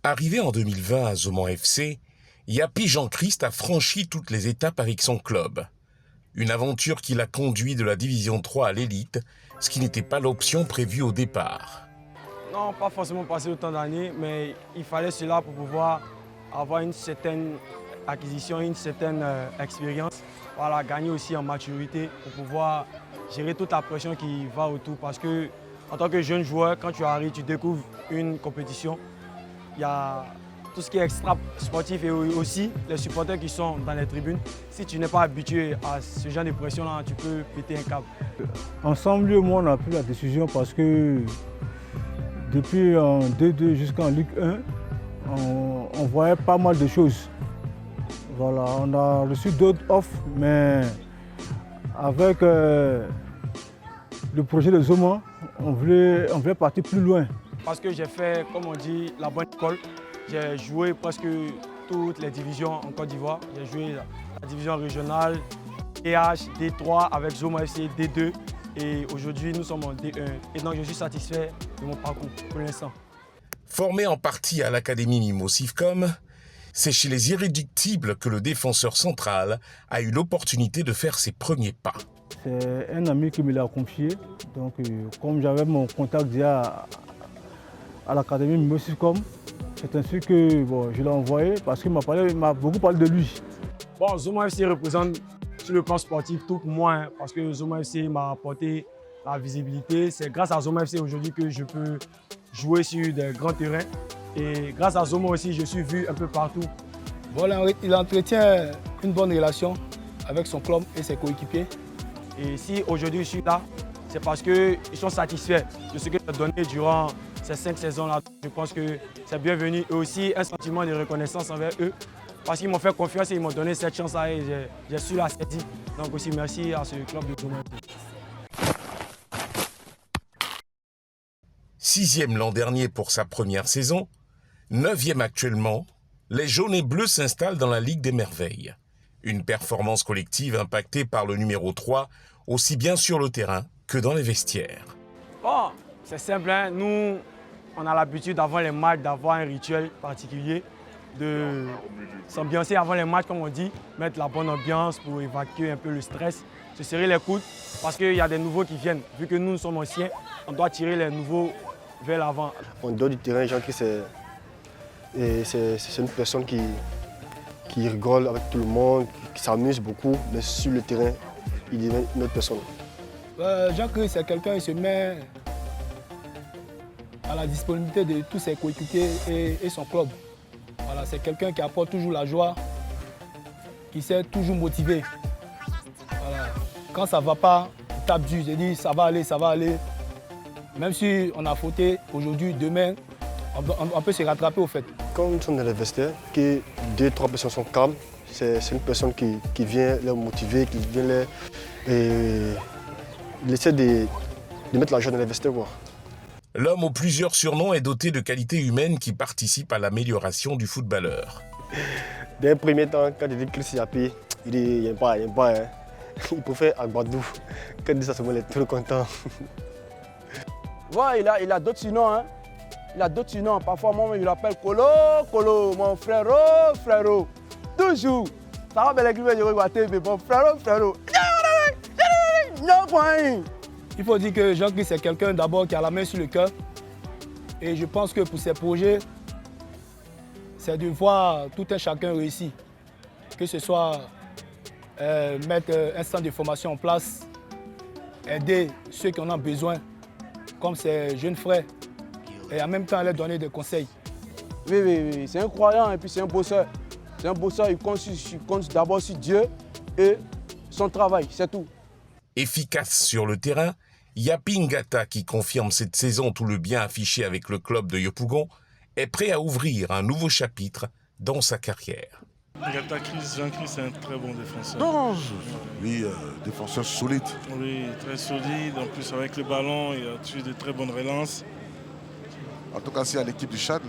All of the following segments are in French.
Arrivé en 2020 à Zoman FC, Yapi Jean-Christ a franchi toutes les étapes avec son club. Une aventure qui l'a conduit de la division 3 à l'élite, ce qui n'était pas l'option prévue au départ. Non, pas forcément passer autant d'années, mais il fallait cela pour pouvoir avoir une certaine acquisition, une certaine expérience. Voilà, gagner aussi en maturité pour pouvoir gérer toute la pression qui va autour. Parce que en tant que jeune joueur, quand tu arrives, tu découvres une compétition. Il y a tout ce qui est extra sportif et aussi les supporters qui sont dans les tribunes. Si tu n'es pas habitué à ce genre de pression-là, tu peux péter un câble. Ensemble, moi, on a pris la décision parce que depuis en 2-2 jusqu'en Ligue 1, on voyait pas mal de choses. Voilà, on a reçu d'autres offres, mais avec le projet de Zoman, on voulait partir plus loin. Parce que j'ai fait, comme on dit, la bonne école. J'ai joué presque toutes les divisions en Côte d'Ivoire. J'ai joué la division régionale, DH, D3 avec Zoman FC, D2. Et aujourd'hui, nous sommes en D1. Et donc, je suis satisfait de mon parcours pour l'instant. Formé en partie à l'Académie Mimo Sivcom, c'est chez les Irréductibles que le défenseur central a eu l'opportunité de faire ses premiers pas. C'est un ami qui me l'a confié. Donc, comme j'avais mon contact déjà à l'Académie Mimo Sivcom, c'est ainsi que je l'ai envoyé parce qu'il m'a beaucoup parlé de lui. Bon, Zoman FC représente sur le plan sportif tout pour moi, parce que Zoman FC m'a apporté la visibilité. C'est grâce à Zoman FC aujourd'hui que je peux jouer sur des grands terrains. Et grâce à Zoman aussi, je suis vu un peu partout. Voilà, il entretient une bonne relation avec son club et ses coéquipiers. Et si aujourd'hui je suis là, c'est parce qu'ils sont satisfaits de ce que j'ai donné durant ces 5 saisons-là. Je pense que c'est bienvenu et aussi un sentiment de reconnaissance envers eux. Parce qu'ils m'ont fait confiance et ils m'ont donné cette chance-là et j'ai su la saisir. Donc aussi merci à ce club de Zoman. 6e l'an dernier pour sa première saison, 9e actuellement, les jaunes et bleus s'installent dans la Ligue des Merveilles. Une performance collective impactée par le numéro 3, aussi bien sur le terrain que dans les vestiaires. Bon, c'est simple, hein? Nous, on a l'habitude avant les matchs d'avoir un rituel particulier, de s'ambiancer avant les matchs, comme on dit, mettre la bonne ambiance pour évacuer un peu le stress, se serrer les coudes, parce qu'il y a des nouveaux qui viennent. Vu que nous sommes anciens, on doit tirer les nouveaux vers l'avant. En dehors du terrain, Jean-Christ, c'est une personne qui rigole avec tout le monde, qui s'amuse beaucoup, mais sur le terrain, il devient une autre personne. Jean-Christ, c'est quelqu'un qui se met à la disponibilité de tous ses coéquipiers et son club. Voilà, c'est quelqu'un qui apporte toujours la joie, qui sait toujours motiver. Voilà. Quand ça ne va pas, il tape dur, il dit ça va aller, ça va aller. Même si on a fauté aujourd'hui, demain, on peut se rattraper au fait. Quand nous sommes dans les vestiaires, que 2-3 personnes sont calmes, c'est une personne qui vient les motiver, qui vient il essaie de mettre la joie dans les vestiaires, quoi. L'homme aux plusieurs surnoms est doté de qualités humaines qui participent à l'amélioration du footballeur. Dès le premier temps, quand il dit Chris Yapi, il dit il n'y a pas. Hein. Il préfère Agbadou. Quand il dit ça, il est trop content. Ouais, il a d'autres surnoms. Hein. Il a d'autres surnoms. Parfois, moi, je l'appelle Colo, Colo, mon frérot, frérot. Toujours. Ça va, bel écrivain, je regarde TV, mon frérot, frérot. Il faut dire que Jean-Christ, c'est quelqu'un d'abord qui a la main sur le cœur. Et je pense que pour ses projets, c'est de voir tout un chacun réussir. Que ce soit mettre un centre de formation en place, aider ceux qui en ont besoin, comme ses jeunes frères, et en même temps leur donner des conseils. Oui, c'est un croyant et puis c'est un bosseur. C'est un bosseur, il compte d'abord sur Dieu et son travail, c'est tout. Efficace sur le terrain, Yapi Ngata, qui confirme cette saison tout le bien affiché avec le club de Yopougon, est prêt à ouvrir un nouveau chapitre dans sa carrière. Jean-Christ, c'est un très bon défenseur. Non, oui, défenseur solide. Oui, très solide. En plus, avec le ballon, il a tué de très bonnes relances. En tout cas, c'est à l'équipe du Tchad,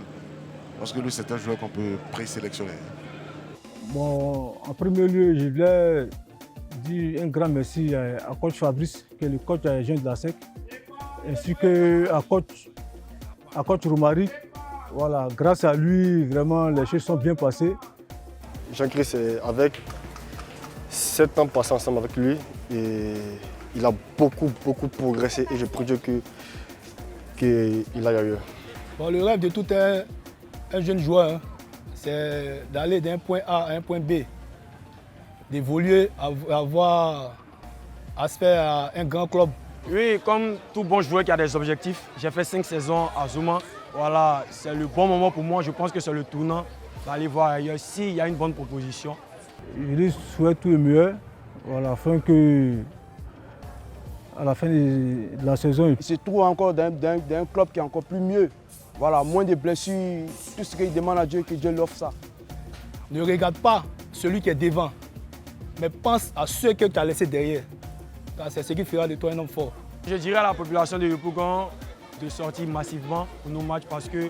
parce que lui, c'est un joueur qu'on peut présélectionner. Bon, en premier lieu, je voulais dis un grand merci à coach Fabrice, qui est le coach jeune de la SEC, ainsi qu'à coach Romaric. Voilà, grâce à lui, vraiment, les choses sont bien passées. Jean-Christ, avec 7 ans passés ensemble avec lui, et il a beaucoup progressé et je prie Dieu qu'il aille ailleurs. Bon, le rêve de tout un jeune joueur, hein, c'est d'aller d'un point A à un point B, d'évoluer, avoir aspect à un grand club. Oui, comme tout bon joueur qui a des objectifs, j'ai fait 5 saisons à Zuma. Voilà, c'est le bon moment pour moi. Je pense que c'est le tournant d'aller voir ailleurs s'il y a une bonne proposition. Je lui souhaite tout le meilleur, voilà, afin que, à la fin de la saison, Il se trouve encore dans un club qui est encore plus mieux. Voilà, moins de blessures, tout ce qu'il demande à Dieu, que Dieu lui offre ça. Ne regarde pas celui qui est devant, mais pense à ceux que tu as laissés derrière. C'est ce qui fera de toi un homme fort. Je dirais à la population de Yopougon de sortir massivement pour nos matchs parce que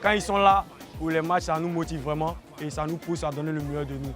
quand ils sont là pour les matchs, ça nous motive vraiment et ça nous pousse à donner le meilleur de nous.